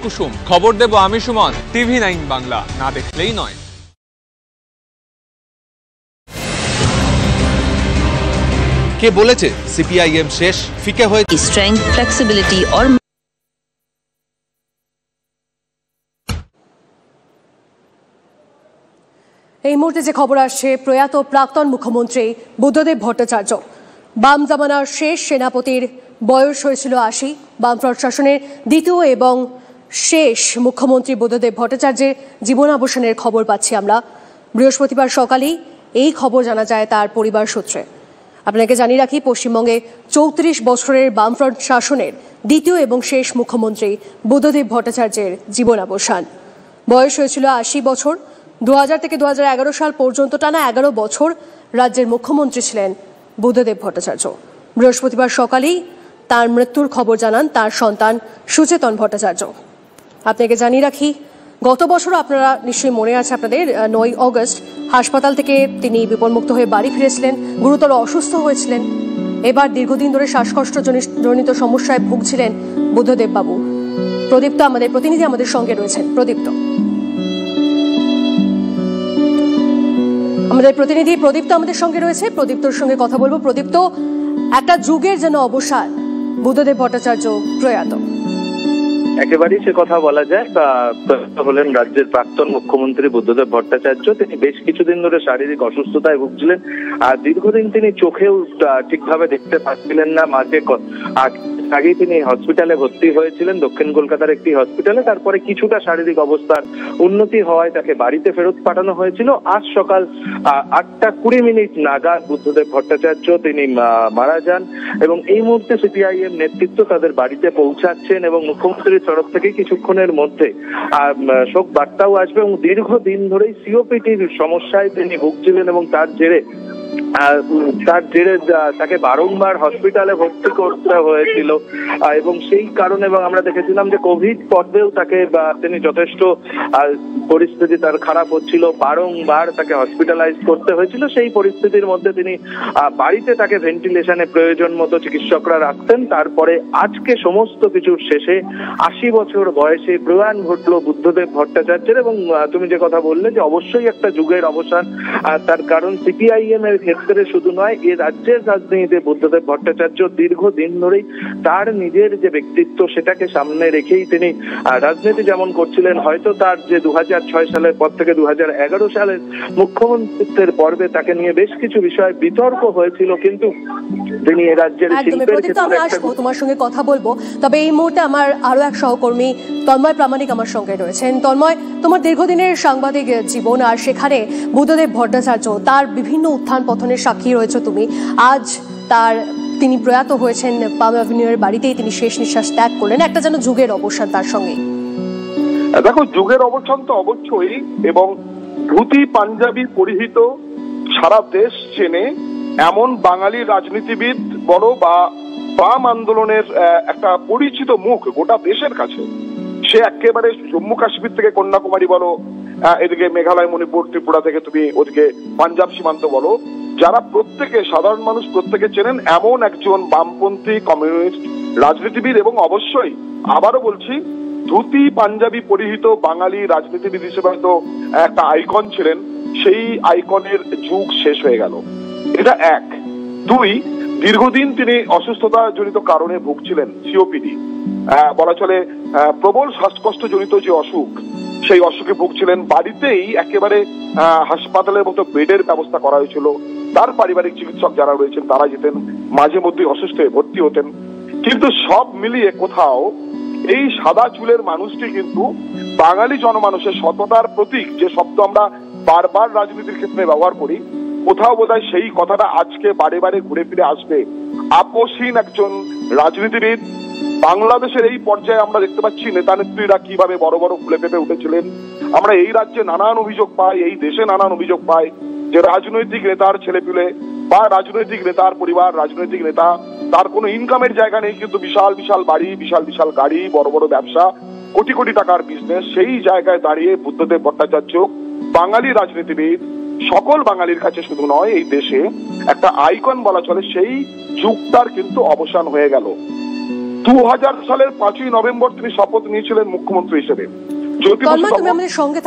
কুসুম। খবর দেব আমি সুমন, TV9 বাংলা, না দেখলেই নয়। কে বলেছে সিপিআইএম শেষ? ফিকে হয়ে স্ট্রেংথ, ফ্লেক্সিবিলিটি और এই মুহূর্তে যে খবর আসছে, প্রয়াত প্রাক্তন মুখ্যমন্ত্রী বুদ্ধদেব ভট্টাচার্য, বাম জামানার শেষ সেনাপতির বয়স হয়েছিল ৮০। বামফ্রন্ট শাসনের দ্বিতীয় এবং শেষ মুখ্যমন্ত্রী বুদ্ধদেব ভট্টাচার্যের জীবনাবসানের খবর পাচ্ছি আমরা। বৃহস্পতিবার সকালেই এই খবর জানা যায় তার পরিবার সূত্রে। আপনাকে জানিয়ে রাখি, পশ্চিমবঙ্গে ৩৪ বছরের বামফ্রন্ট শাসনের দ্বিতীয় এবং শেষ মুখ্যমন্ত্রী বুদ্ধদেব ভট্টাচার্যের জীবনাবসান। বয়স হয়েছিল ৮০ বছর। ২০০০ থেকে ২০১১ সাল পর্যন্ত টানা ১১ বছর রাজ্যের মুখ্যমন্ত্রী ছিলেন বুদ্ধদেব ভট্টাচার্য। বৃহস্পতিবার সকালেই তার মৃত্যুর খবর জানান তার সন্তান সুচেতন ভট্টাচার্য। আপনাকে জানিয়ে রাখি, গত বছর আপনারা নিশ্চয়ই মনে আছে আপনাদের, ৯ অগস্ট হাসপাতাল থেকে তিনি বিপদমুক্ত হয়ে বাড়ি ফিরেছিলেন, গুরুতর অসুস্থ হয়েছিলেন। এবার দীর্ঘদিন ধরে শ্বাসকষ্ট জনিত সমস্যায় ভুগছিলেন বুদ্ধদেব বাবু। প্রদীপ্ত আমাদের প্রতিনিধি আমাদের সঙ্গে রয়েছেন। প্রদীপ্ত আমাদের সঙ্গে রয়েছে। প্রদীপ্তর সঙ্গে কথা বলবো। প্রদীপ্ত, একটা যুগের যেন অবসান, বুদ্ধদেব ভট্টাচার্য প্রয়াত। একেবারেই সে কথা বলা যায়। হলেন রাজ্যের প্রাক্তন মুখ্যমন্ত্রী বুদ্ধদেব ভট্টাচার্য। তিনি বেশ কিছুদিন ধরে শারীরিক অসুস্থতায় ভুগছিলেন আর দীর্ঘদিন তিনি চোখেও ঠিকভাবে দেখতে পাচ্ছিলেন না। মাঝে আগেই তিনি হসপিটালে ভর্তি হয়েছিলেন, দক্ষিণ কলকাতার একটি হসপিটালে। তারপরে কিছুটা শারীরিক অবস্থার উন্নতি হওয়ায় তাকে বাড়িতে ফেরত পাঠানো হয়েছিল। আজ সকাল ৮:২০ নাগাদ বুদ্ধদেব ভট্টাচার্য তিনি মারা যান এবং এই মুহূর্তে সিপিআইএম নেতৃত্ব তাদের বাড়িতে পৌঁছাচ্ছেন এবং মুখ্যমন্ত্রীর তরফ থেকে কিছুক্ষণের মধ্যে শোক বার্তাও আসবে। এবং দীর্ঘদিন ধরেই সিওপিটির সমস্যায় তিনি ভুগছিলেন এবং তার জেরে তাকে বারংবার হসপিটালে ভর্তি করতে হয়েছিল এবং সেই কারণে এবং আমরা দেখেছিলাম যে কোভিড পর্বেও তাকে তিনি যথেষ্ট পরিস্থিতি তার খারাপ হচ্ছিল, বারংবার তাকে হসপিটালাইজ করতে হয়েছিল। সেই পরিস্থিতির মধ্যে তিনি বাড়িতে তাকে ভেন্টিলেশনে প্রয়োজন মতো চিকিৎসকরা রাখতেন। তারপরে আজকে সমস্ত কিছুর শেষে ৮০ বছর বয়সে প্রয়াণ ঘটলো বুদ্ধদেব ভট্টাচার্যের। এবং তুমি যে কথা বললে যে অবশ্যই একটা যুগের অবসান, তার কারণ সিপিআইএম এর ক্ষেত্রে শুধু নয়, এই রাজ্যের রাজনীতিতে বুদ্ধদেব ভট্টাচার্য দীর্ঘদিন ধরেই তার নিজের যে ব্যক্তিত্ব সেটাকে সামনে রেখেই তিনি রাজনীতি যেমন করছিলেন। হয়তো তার যে ২০০৬ সালের পর থেকে ২০১১ সালের মুখ্যমন্ত্রীত্বের পর্বে তাকে নিয়ে বেশ কিছু বিষয় বিতর্ক হয়েছিল, কিন্তু তিনি এই রাজ্যের শিল্পের ক্ষেত্রে। তোমার সঙ্গে কথা বলবো, তবে এই মুহূর্তে আমার আরো এক সহকর্মী তন্ময় প্রামাণিক আমার সঙ্গে রয়েছেন। তন্ময়, তোমার দীর্ঘদিনের সাংবাদিক জীবন আর সেখানে বুদ্ধদেব ভট্টাচার্য তার বিভিন্ন উত্থান পতনের সাক্ষী রয়েছে তুমি। আজ তিনি প্রয়াত হয়েছেন, পাম অ্যাভিনিউয়ের বাড়িতেই তিনি শেষ নিঃশ্বাস ত্যাগ করলেন। একটা যেন যুগের অবসান তার সঙ্গে। দেখো, যুগের অবসান তো অবশ্যই, এবং ধুতি পাঞ্জাবি পরিহিত সারা দেশ চেনে এমন বাঙালি রাজনীতিবিদ বড় বা বাম আন্দোলনের একটা পরিচিত মুখ গোটা দেশের কাছে। সে একেবারে জম্মু কাশ্মীর থেকে কন্যাকুমারী বলো, এদিকে মেঘালয়, মণিপুর, ত্রিপুরা থেকে তুমি ওদিকে পাঞ্জাব সীমান্ত বলো, যারা প্রত্যেকে সাধারণ মানুষ প্রত্যেকে চেনেন এমন একজন বামপন্থী কমিউনিস্ট রাজনীতিবিদ। এবং অবশ্যই আবারও বলছি, ধুতি পাঞ্জাবি পরিহিত বাঙালি রাজনীতিবিদ হিসেবে হয়তো একটা আইকন ছিলেন। সেই আইকনের যুগ শেষ হয়ে গেল, এটা এক। দুই, দীর্ঘদিন তিনি অসুস্থতা জনিত কারণে ভুগছিলেন, সিওপিডি বলা চলে, প্রবল শ্বাসকষ্ট জনিত যে অসুখ, সেই অসুখে ভুগছিলেন। বাড়িতেই একেবারে হাসপাতালের মতো বেডের ব্যবস্থা করা হয়েছিল। তার পারিবারিক চিকিৎসক যারা রয়েছেন তারা যেতেন, মাঝে মধ্যে অসুস্থ হয়ে ভর্তি হতেন। কিন্তু সব মিলিয়ে কোথাও এই সাদা চুলের মানুষটি কিন্তু বাঙালি জনমানুষের সততার প্রতীক, যে শব্দ আমরা বারবার রাজনীতির ক্ষেত্রে ব্যবহার করি, কোথাও বোধহয় সেই কথাটা আজকে বারে বারে ঘুরে ফিরে আসবে। আপোষহীন একজন রাজনীতিবিদ। বাংলাদেশের এই পর্যায়ে আমরা দেখতে পাচ্ছি নেতা নেত্রীরা কিভাবে বড় বড় ফুলে ফেপে উঠেছিলেন। আমরা এই রাজ্যে নানান অভিযোগ পাই, এই দেশে নানান অভিযোগ পাই যে রাজনৈতিক নেতার ছেলেপিলে বা রাজনৈতিক নেতার পরিবার, রাজনৈতিক নেতা তার কোনো ইনকামের জায়গা নেই, কিন্তু বিশাল বিশাল বাড়ি, বিশাল বিশাল গাড়ি, বড় বড় ব্যবসা, কোটি কোটি টাকার বিজনেস। সেই জায়গায় দাঁড়িয়ে বুদ্ধদেব ভট্টাচার্য বাঙালি রাজনীতিবিদ, সকল বাঙালির কাছে শুধু নয় এই দেশে একটা আইকন বলা চলে। সেই যুগটার কিন্তু অবসান হয়ে গেল। 2000 সালের 5ই নভেম্বর তিনি শপথ নিয়েছিলেন মুখ্যমন্ত্রী হিসেবে। তুমি আমাদের সঙ্গে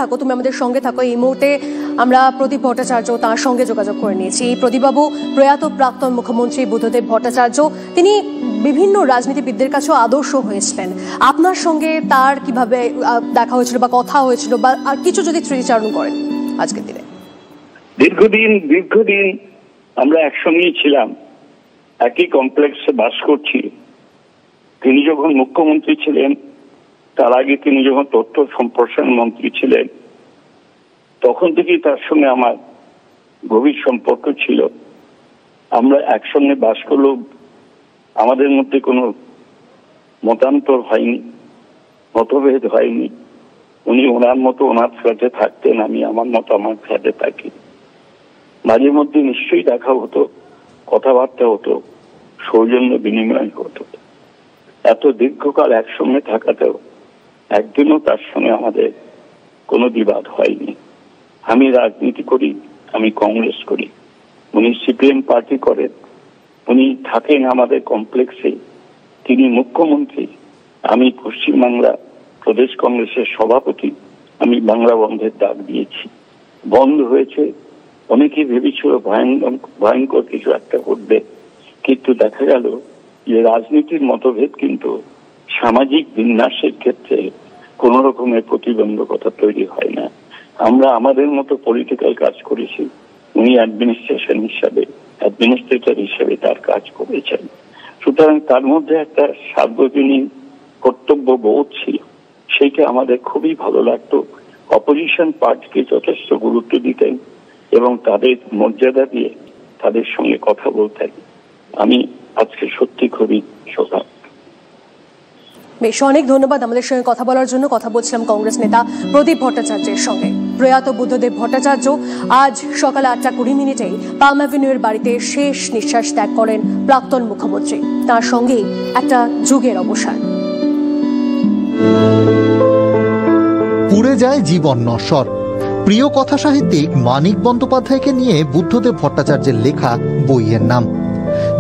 থাকো। এই মুহূর্তে আমরা প্রদীপ ভট্টাচার্য তার সঙ্গে যোগাযোগ করে নিয়েছি। প্রদীপবাবু, প্রয়াত প্রাক্তন মুখ্যমন্ত্রী বুদ্ধদেব ভট্টাচার্য, তিনি বিভিন্ন রাজনীতিবিদদের কাছেও আদর্শ হয়েছিলেন। আপনার সঙ্গে তার কিভাবে দেখা হয়েছিল বা কথা হয়েছিল, বা আর কিছু যদি স্মৃতিচারণ করেন আজকের দিনে? দীর্ঘদিন আমরা একসঙ্গেই ছিলাম, একই কমপ্লেক্সে বাস করছি। তিনি যখন মুখ্যমন্ত্রী ছিলেন, তার আগে তিনি যখন তথ্য সম্প্রসারণ মন্ত্রী ছিলেন, তখন থেকেই তার সঙ্গে আমার গভীর সম্পর্ক ছিল। আমরা একসঙ্গে বাস করলেও আমাদের মধ্যে কোনো মতান্তর হয়নি, মতভেদ হয়নি। উনি ওনার মতো ওনার ফ্ল্যাটে থাকতেন, আমি আমার মতো আমার ফ্ল্যাটে থাকি। মাঝে মধ্যে নিশ্চয়ই দেখা হতো, কথাবার্তা হতো, সৌজন্য বিনিময় হতো। এত দীর্ঘকাল একসঙ্গে থাকাতেও একদিনও তার সঙ্গে আমাদের কোনো বিবাদ হয়নি। আমি রাজনীতি করি, আমি কংগ্রেস করি, উনি সিপিএম পার্টি করেন, উনি থাকেন আমাদের কমপ্লেক্সে, তিনি মুখ্যমন্ত্রী, আমি পশ্চিমবাংলা প্রদেশ কংগ্রেসের সভাপতি। আমি বাংলা বন্ধের ডাক দিয়েছি, বন্ধ হয়েছে। অনেকে ভেবেছিল ভয়ঙ্কর কিছু একটা ঘটবে, কিন্তু দেখা গেল যে রাজনীতির মতভেদ কিন্তু সামাজিক বিন্যাসের ক্ষেত্রে কোন রকমের প্রতিবন্ধকতা তৈরি হয় না। আমরা আমাদের মতো পলিটিক্যাল কাজ করেছি, উনি অ্যাডমিনিস্ট্রেটর হিসেবে তার কাজ করেছেন। সুতরাং তার মধ্যে একটা সার্বজনীন কর্তব্য বোধ ছিল, সেইটা আমাদের খুবই ভালো লাগতো। অপোজিশন পার্টিকে যথেষ্ট গুরুত্ব দিতেন এবং তাদের মর্যাদা দিয়ে তাদের সঙ্গে কথা বলতেন। আমি আজকে সত্যি খুবই সৌভাগ্য। বেশ, অনেক ধন্যবাদ আমাদের সঙ্গে কথা বলার জন্য। কথা বলছিলাম কংগ্রেস নেতা প্রদীপ ভট্টাচার্যের সঙ্গে। প্রয়াত বুদ্ধদেব ভট্টাচার্য আজ সকাল 8:20 পাম অ্যাভিনিউয়ের বাড়িতে শেষ নিঃশ্বাস ত্যাগ করেন প্রাক্তন মুখ্যমন্ত্রী। তার সঙ্গেই একটা যুগের অবসান। পুড়ে যায় জীবন নশ্বর। প্রিয় কথা সাহিত্যিক মানিক বন্দ্যোপাধ্যায়কে নিয়ে বুদ্ধদেব ভট্টাচার্যের লেখা বইয়ের নাম।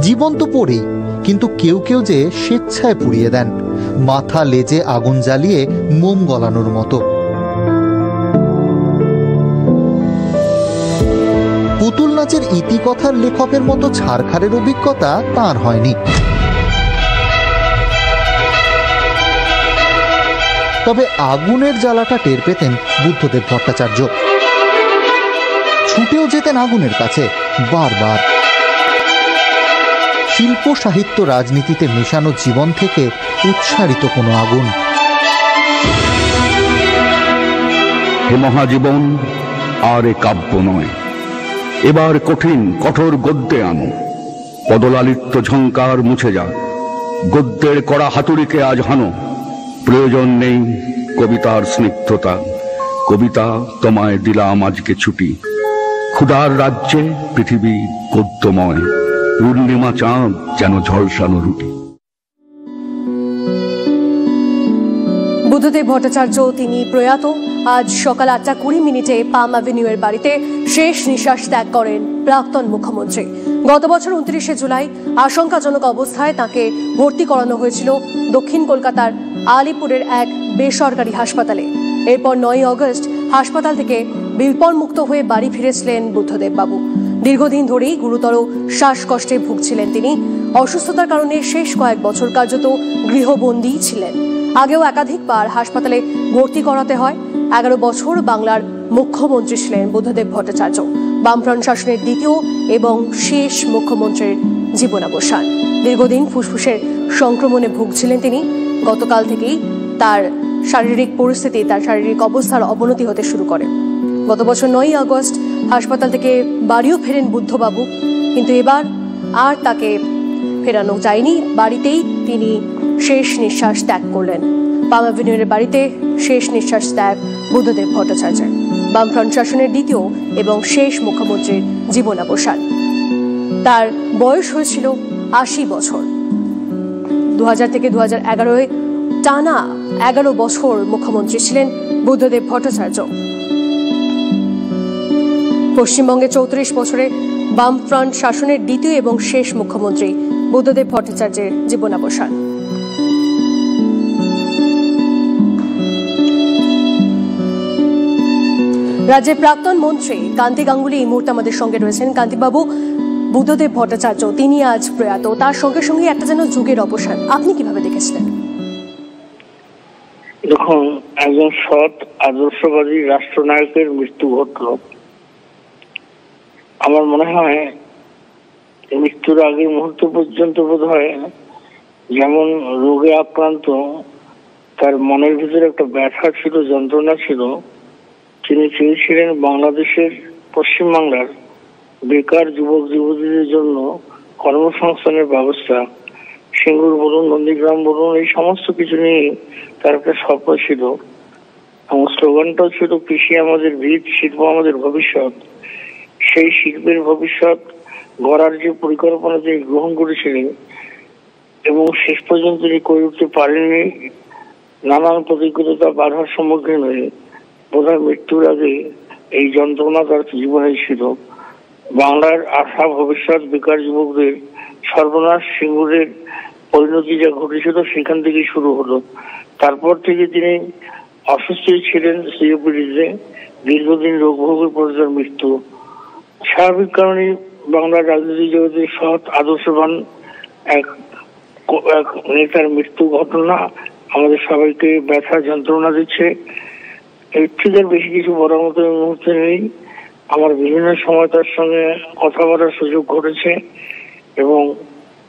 জীবন তো পড়েই, কিন্তু কেউ কেউ যে স্বেচ্ছায় পুড়িয়ে দেন, মাথা লেজে আগুন জ্বালিয়ে মোম গলানোর মতো। পুতুল নাচের ইতিকথার লেখকের মতো ছাড়খাড়ের অভিজ্ঞতা তাঁর হয়নি। তবে আগুনের জ্বালাটা টের পেতেন বুদ্ধদেব ভট্টাচার্য। ছুটেও যেতেন আগুনের কাছে বারবার। শিল্প সাহিত্য রাজনীতিতে মেশানো জীবন থেকে উৎসারিত কোনো আগুন। হে মহাজীবন, আর এ কাব্য নয়, এবার কঠিন কঠোর গদ্যে আনো। পদলালিত্য ঝঙ্কার মুছে যাক, গদ্যের কড়া হাতুড়িকে আজ হানো। প্রয়োজন নেই কবিতার স্নিগ্ধতা, কবিতা তোমায় দিলাম আজকে ছুটি। ক্ষুধার রাজ্যে পৃথিবী গদ্যময়, পূর্ণিমা চাঁদ যেন ঝলসানো রুটি। বুদ্ধদেব ভট্টাচার্য তিনি প্রয়াত। আজ সকাল 8:20 পাম অ্যাভিনিউয়ের বাড়িতে শেষ নিঃশ্বাস ত্যাগ করেন প্রাক্তন মুখ্যমন্ত্রী। গত বছর 29শে জুলাই আশঙ্কাজনক অবস্থায় তাকে ভর্তি করানো হয়েছিল দক্ষিণ কলকাতার আলিপুরের এক বেসরকারি হাসপাতালে। এরপর 9ই আগস্ট হাসপাতাল থেকে বিপন্মুক্ত হয়ে বাড়ি ফিরেছিলেন বুদ্ধদেব বাবু। দীর্ঘদিন ধরেই গুরুতর শ্বাসকষ্টে ভুগছিলেন তিনি। অসুস্থতার কারণে শেষ কয়েক বছর কার্যত গৃহবন্দী ছিলেন। আগেও একাধিকবার হাসপাতালে ভর্তি করাতে হয়। 11 বছর বাংলার মুখ্যমন্ত্রী ছিলেন বুদ্ধদেব ভট্টাচার্য। বামফ্রন্ট শাসনের দ্বিতীয় এবং শেষ মুখ্যমন্ত্রীর জীবনাবসান। দীর্ঘদিন ফুসফুসের সংক্রমণে ভুগছিলেন তিনি। গতকাল থেকেই তার শারীরিক পরিস্থিতি, তার শারীরিক অবস্থার অবনতি হতে শুরু করে। গত বছর 9ই আগস্ট হাসপাতাল থেকে বাড়িও ফেরেন বুদ্ধবাবু, কিন্তু এবার আর তাকে ফেরানো যায়নি। বাড়িতেই তিনি শেষ নিঃশ্বাস ত্যাগ করলেন। পাম অ্যাভিনিউয়ের বাড়িতে শেষ নিঃশ্বাস ত্যাগ বুদ্ধদেব ভট্টাচার্যের। বামফ্রন্ট শাসনের দ্বিতীয় এবং শেষ মুখ্যমন্ত্রীর জীবনাবসান। তার বয়স হয়েছিল 80 বছর। 2000 থেকে 2011 টানা 11 বছর মুখ্যমন্ত্রী ছিলেন বুদ্ধদেব ভট্টাচার্য। পশ্চিমবঙ্গে 34 বছরে বামফ্রন্ট শাসনের দ্বিতীয় এবং শেষ মুখ্যমন্ত্রী বুদ্ধদেব ভট্টাচার্যের জীবনাবসান। রাজ্যের প্রাক্তন মন্ত্রী কান্তি গাঙ্গুলি এই মুহূর্তে আমাদের সঙ্গে রয়েছেন। কান্তিবাবু, বুদ্ধদেব ভট্টাচার্য তিনি আজ প্রয়াত, তার সঙ্গে সঙ্গে একটা যেন যুগের অবসান, আপনি কিভাবে দেখেছিলেন? দেখুন, একজন সৎ আদর্শবাদী রাষ্ট্রনায়কের মৃত্যু ঘটল। আমার মনে হয় মৃত্যুর আগের মুহূর্ত পর্যন্ত বোধ হয় যেমন রোগে আক্রান্ত, তার মনের ভিতরে একটা ব্যথা ছিল, যন্ত্রণা ছিল। তিনি চেয়েছিলেন বাংলাদেশের, পশ্চিমবাংলার বেকার যুবক যুবতীদের জন্য কর্মসংস্থানের ব্যবস্থা। সিঙ্গুর বলুন, নন্দীগ্রাম বলুন, এই সমস্ত কিছু নিয়ে তার একটা স্বপ্ন ছিল। এবং স্লোগানটাও ছিল কৃষি আমাদের ভিত, শিল্প আমাদের ভবিষ্যৎ। সেই শিল্পের ভবিষ্যৎ গড়ার যে পরিকল্পনা তিনি গ্রহণ করেছিলেন এবং শেষ পর্যন্ত তিনি করে উঠতে পারেননি, নানান প্রতিকূলতা বাধার সম্মুখীন হয়ে বোধহয় মৃত্যুর আগে এই যন্ত্রণা তার জীবনে ছিল। বাংলার আশা ভবিষ্যৎ বেকার যুবকদের সর্বনাশ, সিঙ্গুরের পরিণতি যা ঘটেছিল সেখান থেকে শুরু হলো। তারপর থেকে তিনি অসুস্থই ছিলেন, সিওপিডিতে দীর্ঘদিন রোগ ভোগের পরে তার মৃত্যু। স্বাভাবিক কারণে বাংলার রাজনীতি জগতে সৎ আদর্শবান এক নেতার মৃত্যু ঘটনা আমাদের সবাইকে ব্যথা যন্ত্রণা দিচ্ছে। এর থেকে বেশি কিছু বলার মতো এই মুহূর্তে নেই। আমার বিভিন্ন সময় তার সঙ্গে কথা বলার সুযোগ ঘটেছে এবং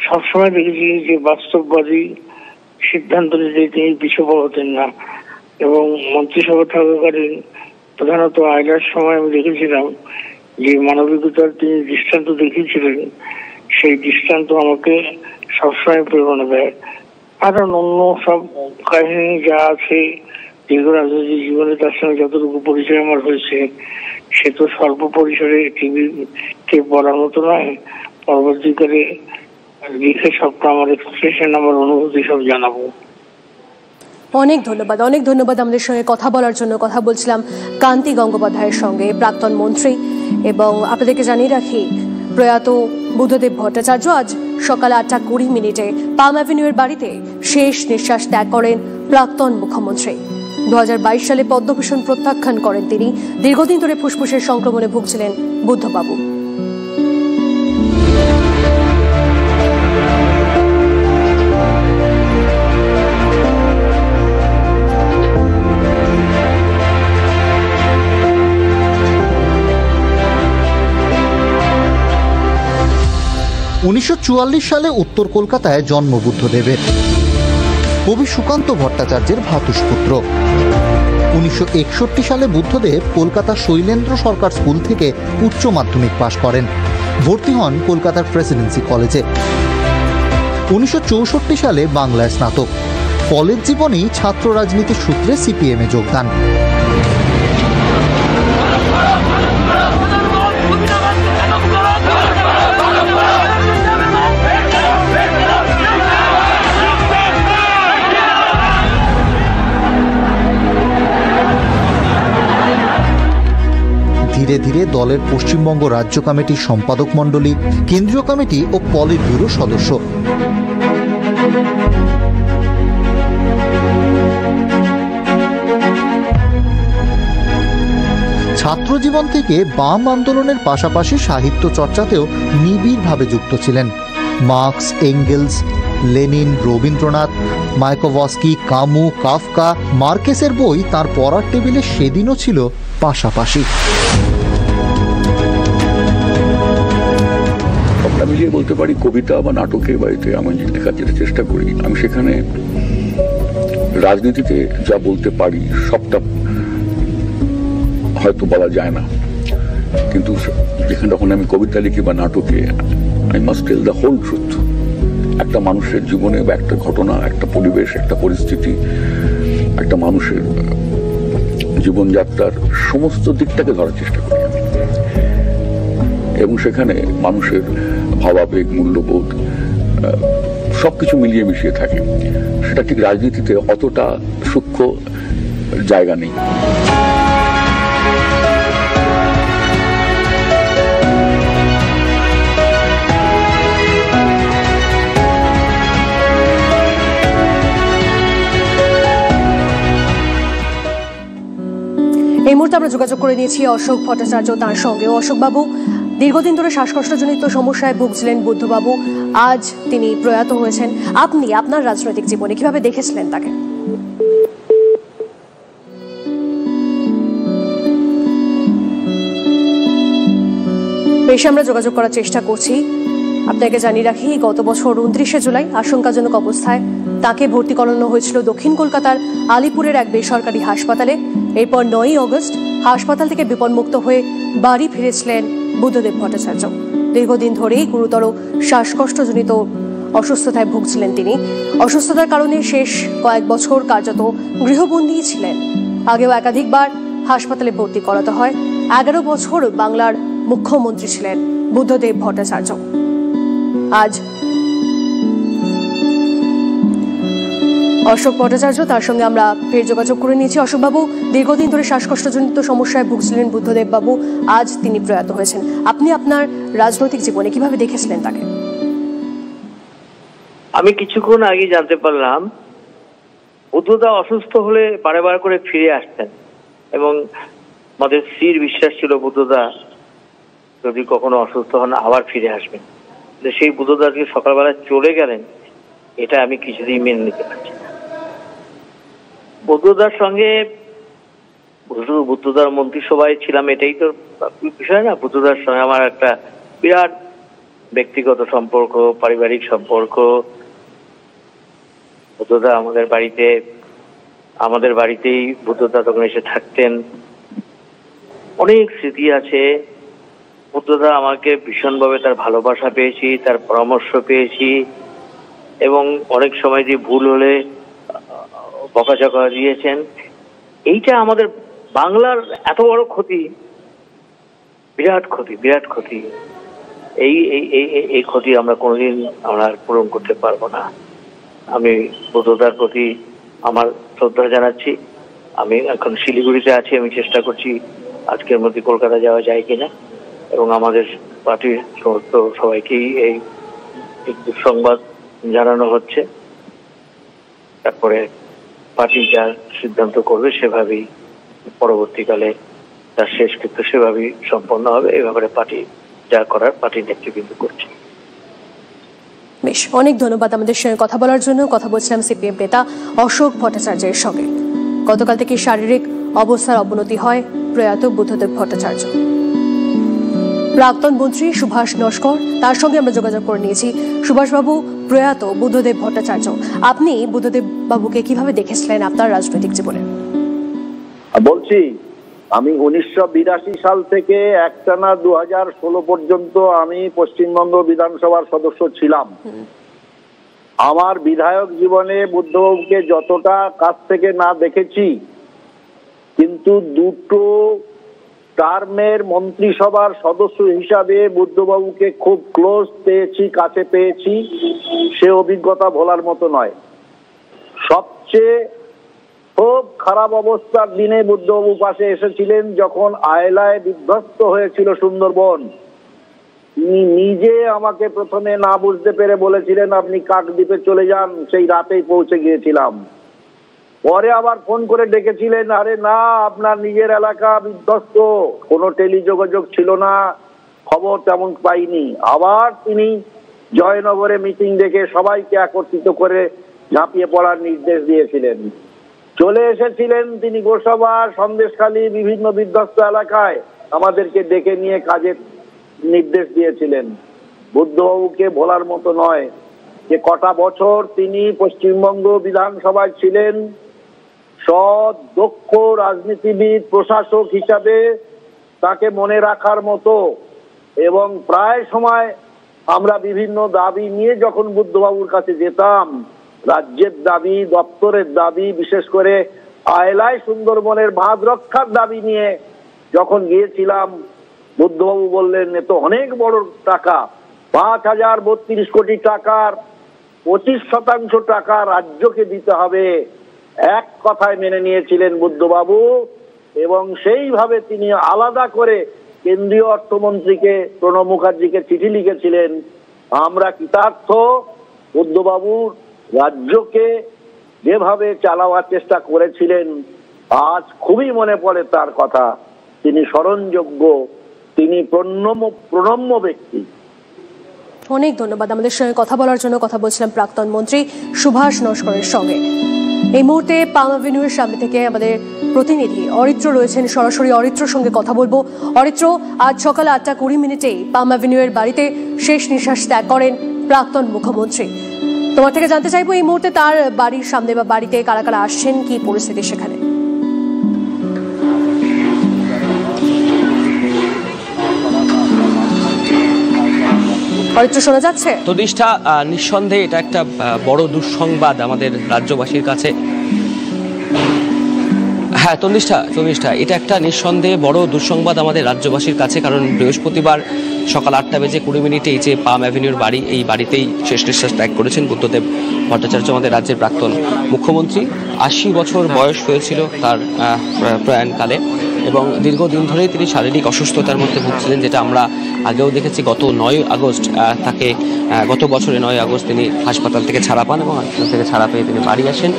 সবসময় দেখেছি যে বাস্তববাদী সিদ্ধান্ত নিতে তিনি পিছু হতেন না। এবং মন্ত্রিসভা থাকাকালীন প্রধানত আয়লার সময় আমি দেখেছিলাম যে মানবিকতার তিনি দৃষ্টান্ত দেখিয়েছিলেন, সেই দৃষ্টান্ত আমাকে সবসময় প্রেরণা দেয়। আর অন্য সব কাহিনী যা আছে দীর্ঘ রাজনৈতিক জীবনে তার সঙ্গে যতটুকু পরিচয় আমার হয়েছে সে তো স্বল্প পরিসরে টিভিতে বলার মতো নয়। পরবর্তীকালে লিখে সবটা আমার এক্সপ্রেশন, আমার অনুভূতি সব জানাবো। অনেক ধন্যবাদ, অনেক ধন্যবাদ আমাদের সঙ্গে কথা বলার জন্য। কথা বলছিলাম কান্তি গঙ্গোপাধ্যায়ের সঙ্গে, প্রাক্তন মন্ত্রী। এবং আপনাদেরকে জানিয়ে রাখি, প্রয়াত বুদ্ধদেব ভট্টাচার্য আজ সকাল 8:20 পাম অ্যাভিনিউয়ের বাড়িতে শেষ নিঃশ্বাস ত্যাগ করেন প্রাক্তন মুখ্যমন্ত্রী। 2022 সালে পদ্মভূষণ প্রত্যাখ্যান করেন তিনি। দীর্ঘদিন ধরে ফুসফুসের সংক্রমণে ভুগছিলেন বুদ্ধবাবু। সালে উত্তর কলকাতায় জন্ম বুদ্ধদেবের। কবি সুকান্ত ভট্টাচার্যের ভ্রাতুষ্পুত্র। 1961 সালে বুদ্ধদেব কলকাতা শৈলেন্দ্র সরকার স্কুল থেকে উচ্চ মাধ্যমিক পাশ করেন। ভর্তি হন কলকাতার প্রেসিডেন্সি কলেজে। 1964 সালে বাংলায় স্নাতক। কলেজ জীবনেই ছাত্র রাজনীতির সূত্রে সিপিএমে যোগদান। ধীরে ধীরে দলের পশ্চিমবঙ্গ রাজ্য কমিটির সম্পাদক মণ্ডলী, কেন্দ্রীয় কমিটি ও পলিট ব্যুরো সদস্য। ছাত্র জীবন থেকে বাম আন্দোলনের পাশাপাশি সাহিত্য চর্চাতেও নিবিড়ভাবে যুক্ত ছিলেন। Marx, Engels, Lenin, Rabindranath, Mayakovsky, Camus, Kafka, মার্কেসের বই তার পড়ার টেবিলে সেদিনও ছিল পাশাপাশি। মিলিয়ে বলতে পারি কবিতা বা নাটকের বাড়িতে আমি লেখার যেটা চেষ্টা করি, আমি সেখানে রাজনীতিতে যা বলতে পারি সবটা হয়তো বলা যায় না, কিন্তু যেখানে যখন আমি কবিতা লিখি বা নাটকে I must tell the whole truth. একটা মানুষের জীবনে বা একটা ঘটনা, একটা পরিবেশ, একটা পরিস্থিতি, একটা মানুষের জীবনযাত্রার সমস্ত দিকটাকে ধরার চেষ্টা করি আমি। এবং সেখানে মানুষের ভাবাবেগ, মূল্যবোধ সবকিছু মিলিয়ে মিশিয়ে থাকে। সেটা ঠিক রাজনীতিতে অতটা সূক্ষ্ম জায়গা নেই। এই মুহূর্তে আমরা যোগাযোগ করে নিয়েছি অশোক ভট্টাচার্য, তার সঙ্গে। অশোকবাবু, দীর্ঘদিন ধরে শ্বাসকষ্টজনিত সমস্যায় ভুগছিলেন বুদ্ধবাবু, আজ তিনি প্রয়াত হয়েছেন। আপনি আপনার রাজনৈতিক জীবনে কিভাবে দেখেছিলেন তাকে? বেশ, আমরা যোগাযোগ করার চেষ্টা করছি। আপনাকে জানিয়ে রাখি, গত বছর 29শে জুলাই আশঙ্কাজনক অবস্থায় তাকে ভর্তি করানো হয়েছিল দক্ষিণ কলকাতার আলিপুরের এক বেসরকারি হাসপাতালে। এরপর 9ই অগস্ট হাসপাতাল থেকে বিপন্মুক্ত হয়ে বাড়ি ফিরেছিলেন বুদ্ধদেব ভট্টাচার্য। দীর্ঘদিন ধরেই গুরুতর শ্বাসকষ্টজনিত অসুস্থতায় ভুগছিলেন তিনি। অসুস্থতার কারণে শেষ কয়েক বছর কার্যত গৃহবন্দী ছিলেন। আগেও একাধিকবার হাসপাতালে ভর্তি করাতে হয়। 11 বছর বাংলার মুখ্যমন্ত্রী ছিলেন বুদ্ধদেব ভট্টাচার্য। আজ অশোক ভট্টাচার্য, তার সঙ্গে আমরা ফের যোগাযোগ করে নিয়েছি। অশোকবাবু, দীর্ঘদিন ধরে শ্বাসকষ্টজনিত সমস্যায় ভুগছিলেন বুদ্ধদেব বাবু, আজ তিনি প্রয়াত হয়েছেন। আপনি আপনার রাজনৈতিক জীবনে কিভাবে দেখেছিলেন তাকে? আমি কিছুক্ষণ আগে জানতে পারলাম বুদ্ধদা অসুস্থ হলে বারবার করে ফিরে আসতেন এবং আমাদের স্থির বিশ্বাস ছিল বুদ্ধদা যদি কখনো অসুস্থ হন আবার ফিরে আসবেন। সেই বুদ্ধদা আজকে সকালবেলা চলে গেলেন, এটা আমি কিছুদিন মেনে নিতে পারছি না। বুদ্ধদার সঙ্গে বুদ্ধদার মন্ত্রিসভায় ছিলাম, এটাই তো বিষয় না। বুদ্ধদার সঙ্গে আমার একটা বিরাট ব্যক্তিগত সম্পর্ক, পারিবারিক সম্পর্ক। বুদ্ধদা আমাদের বাড়িতেই বুদ্ধদা তখন এসে থাকতেন। অনেক স্মৃতি আছে। বুদ্ধদা আমাকে ভীষণভাবে তার ভালোবাসা পেয়েছি, তার পরামর্শ পেয়েছি এবং অনেক সময় যে ভুল হলে বকাঝকা দিয়েছেন। এইটা আমাদের বাংলার এত বড় ক্ষতি, বিরাট ক্ষতি। এই ক্ষতি আমরা কোনোদিন পূরণ করতে পারবো না। আমি বুদ্ধদার প্রতি আমার শ্রদ্ধা জানাচ্ছি। আমি এখন শিলিগুড়িতে আছি, আমি চেষ্টা করছি আজকের মধ্যে কলকাতা যাওয়া যায় কিনা এবং আমাদের পার্টির সমস্ত সবাইকেই এই সংবাদ জানানো হচ্ছে। তারপরে পার্টি যা সিদ্ধান্ত করবে সেভাবেই পরবর্তীকালে তার শেষকৃত্য সেভাবেই সম্পন্ন হবে। এই ব্যাপারে পার্টি যা করার পার্টি নেতৃবৃন্দ করছে। বেশ, অনেক ধন্যবাদ আমাদের সঙ্গে কথা বলার জন্য। কথা বলছিলাম সিপিএম নেতা অশোক ভট্টাচার্যের সঙ্গে। গতকাল থেকে শারীরিক অবস্থার অবনতি হয় প্রয়াত বুদ্ধদেব ভট্টাচার্য। প্রাক্তন মন্ত্রী সুভাষ নস্কর, তার সঙ্গে আমরা যোগাযোগ করে নিয়েছি। সুভাষবাবু, প্রয়াত বুদ্ধদেব ভট্টাচার্য, আপনি বুদ্ধদেব বাবুকে কিভাবে দেখেছিলেন আপনার রাজনৈতিক জীবনে? বলছি, আমি 1982 সাল থেকে একটানা 2016 পর্যন্ত আমি পশ্চিমবঙ্গ বিধানসভার সদস্য ছিলাম। আমার বিধায়ক জীবনে বুদ্ধবাবুকে যতটা কাছ থেকে না দেখেছি, কিন্তু দুটো টার্মের মন্ত্রিসভার সদস্য হিসাবে বুদ্ধবাবুকে খুব ক্লোজ পেয়েছি, কাছে পেয়েছি। সে অভিজ্ঞতা ভোলার মতো নয়। সবচেয়ে খুব খারাপ অবস্থার দিনে বুদ্ধবাবু পাশে এসেছিলেন যখন আয়লায় বিধ্বস্ত হয়েছিল সুন্দরবন। তিনি নিজে আমাকে প্রথমে না বুঝতে পেরে বলেছিলেন আপনি কাকদ্বীপে চলে যান, সেই রাতেই পৌঁছে গিয়েছিলাম। পরে আবার ফোন করে ডেকেছিলেন, আরে না, আপনার নিজের এলাকা বিধ্বস্ত, কোনো টেলিযোগাযোগ ছিল না, খবর তেমন পাইনি। আবার তিনি জয়নগরে মিটিং ডেকে সবাইকে একত্রিত করে ঝাঁপিয়ে পড়ার নির্দেশ দিয়েছিলেন। চলে এসেছিলেন তিনি গোসবা, সন্দেশখালী, বিভিন্ন বিধ্বস্ত এলাকায় আমাদেরকে ডেকে নিয়ে কাজের নির্দেশ দিয়েছিলেন। বুদ্ধবাবুকে ভোলার মতো নয় যে কটা বছর তিনি পশ্চিমবঙ্গ বিধানসভায় ছিলেন। সৎ, দক্ষ রাজনীতিবিদ, প্রশাসক হিসাবে তাকে মনে রাখার মতো। এবং প্রায় সময় আমরা বিভিন্ন দাবি নিয়ে যখন বুদ্ধবাবুর কাছে যেতাম, রাজ্যের দাবি, দপ্তরের দাবি, বিশেষ করে আয়লায় সুন্দরবনের বাঁধ রক্ষার দাবি নিয়ে যখন গিয়েছিলাম, বুদ্ধবাবু বললেন এ তো অনেক বড় টাকা, 5032 কোটি টাকার 25% টাকা রাজ্যকে দিতে হবে। এক কথায় মেনে নিয়েছিলেন বুদ্ধবাবু এবং সেইভাবে তিনি আলাদা করে কেন্দ্রীয় অর্থমন্ত্রীকে প্রণব মুখার্জিকে চিঠি লিখেছিলেন, আমরা কৃতার্থ, বুদ্ধবাবু রাজ্যকে যেভাবে চালাবার চেষ্টা করেছিলেন আজ খুবই মনে পড়ে তার কথা। তিনি স্মরণযোগ্য, তিনি প্রণম্য ব্যক্তি। অনেক ধন্যবাদ আমাদের সঙ্গে কথা বলার জন্য। কথা বলছিলাম প্রাক্তন মন্ত্রী সুভাষ নস্করের সঙ্গে। এই মুহূর্তে পাম অ্যাভিনিউয়ের সামনে থেকে আমাদের প্রতিনিধি অরিত্র রয়েছেন, সরাসরি অরিত্রর সঙ্গে কথা বলবো। অরিত্র, আজ সকাল 8:20 পাম অ্যাভিনিউয়ের বাড়িতে শেষ নিঃশ্বাস ত্যাগ করেন প্রাক্তন মুখ্যমন্ত্রী। তোমার থেকে জানতে চাইবো এই মুহূর্তে তার বাড়ির সামনে বা বাড়িতে কারা কারা আসছেন, কি পরিস্থিতি সেখানে? অরিত্র, শোনা যাচ্ছে? তো নিঃসন্দেহে এটা একটা বড় দুঃসংবাদ আমাদের রাজ্যবাসীর কাছে। হ্যাঁ তনিষ্ঠা, এটা একটা নিঃসন্দেহে বড় দুঃসংবাদ আমাদের রাজ্যবাসীর কাছে। কারণ বৃহস্পতিবার সকাল 8:20 এই যে পাম অ্যাভিনিউর বাড়ি, এই বাড়িতেই শেষ নিঃশ্বাস ত্যাগ করেছেন বুদ্ধদেব ভট্টাচার্য, আমাদের রাজ্যের প্রাক্তন মুখ্যমন্ত্রী। 80 বছর বয়স হয়েছিল তার প্রয়াণকালে এবং দীর্ঘদিন ধরেই তিনি শারীরিক অসুস্থতার মধ্যে ভুগছিলেন, যেটা আমরা আগেও দেখেছি। গত 9 আগস্ট তাকে গত বছরে 9 আগস্ট তিনি হাসপাতাল থেকে ছাড়া পান এবং হাসপাতাল থেকে ছাড়া পেয়ে তিনি বাড়ি আসেন।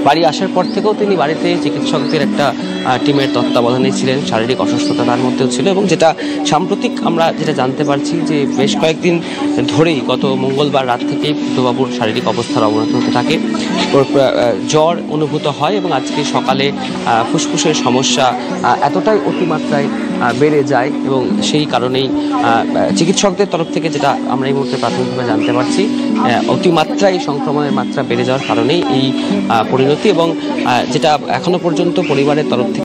বাড়ি আসার পর থেকেও তিনি বাড়িতে চিকিৎসকদের একটা টিমের তত্ত্বাবধানে ছিলেন। শারীরিক অসুস্থতা তার মধ্যেও ছিল এবং যেটা সাম্প্রতিক আমরা যেটা জানতে পারছি যে বেশ কয়েকদিন ধরেই গত মঙ্গলবার রাত থেকেই বুদ্ধবাবুর শারীরিক অবস্থার অবনতি হতে থাকে। জ্বর অনুভূত হয় এবং আজকে সকালে ফুসফুসের সমস্যা এতটাই অতিমাত্রায় বেড়ে যায় এবং সেই কারণেই চিকিৎসকদের তরফ থেকে যেটা আমরা এই মুহূর্তে প্রাথমিকভাবে জানতে পারছি, অতিমাত্রায় সংক্রমণের মাত্রা বেড়ে যাওয়ার কারণেই এই পরিণতি এবং যেটা এখনো পর্যন্ত পরিবারের তরফ থেকে